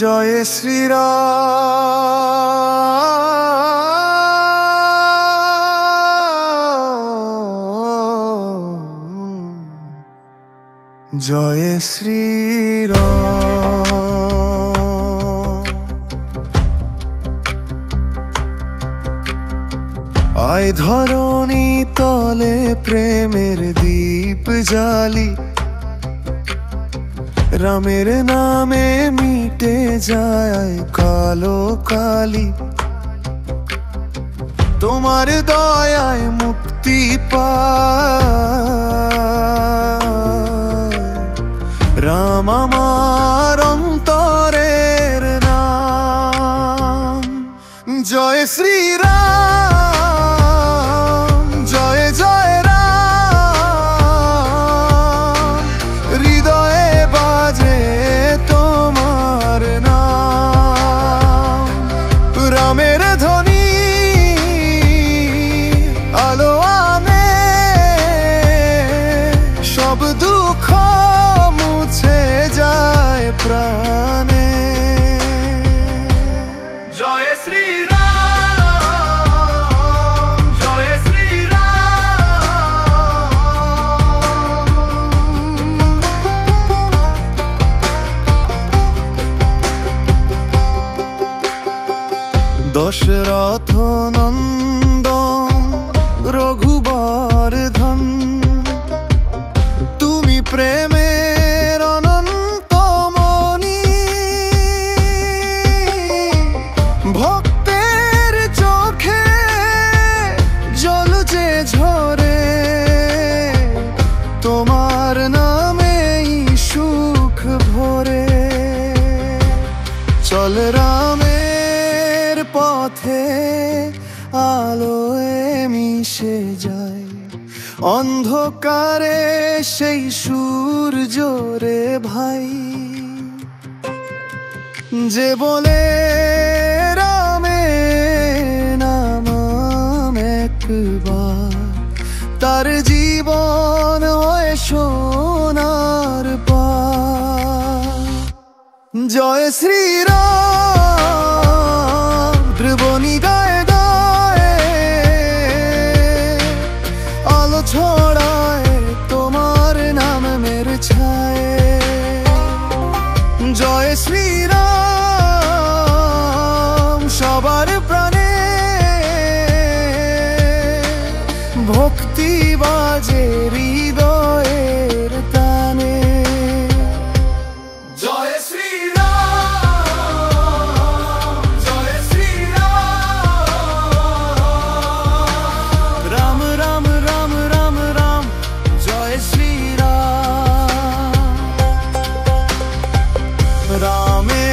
জয় শ্রীরাম, জয় শ্রীরাম। আয় ধরণী তলে প্রেমের দীপ জ্বালি, রামের নামে মিটে যায় কালো কালি। তোমার দয়ায় মুক্তি পায়, রাম আমার অন্তরের নাম। জয় শ্রীরাম, জয় জয় রাম, হৃদয়ে বাজে তোমার নাম। রামের ধ্বনি আলো আনে, সব দুঃখ মুছে যায় প্রাণে। জয় শ্রীরাম, জয় শ্রীরাম। দশরথ নন্দন রঘুবর ধন, তুমি প্রেমের অনন্ত মনি। ভক্তের চোখে জল যে ঝরে, তোমার নামেই সুখ ভরে। চল রামের পথে আলোয় মিশে যায়, অন্ধকারে সেই সূর্য রে ভাই। যে বলে রামে নাম একবার, তার জীবন হয় সোনার পার। জয় শ্রীরাম, ত্রিভুবনী গায়ে গায়ে আলো ছড়ায় তোমার নাম মের ছায়ে। জয় শ্রীরাম, সবার প্রাণে ভক্তি বাজে হৃদয়ের তানে। জয় শ্রীরাম, জয় শ্রীরাম, রাম রাম রাম রাম রাম, জয় শ্রীরাম। রামে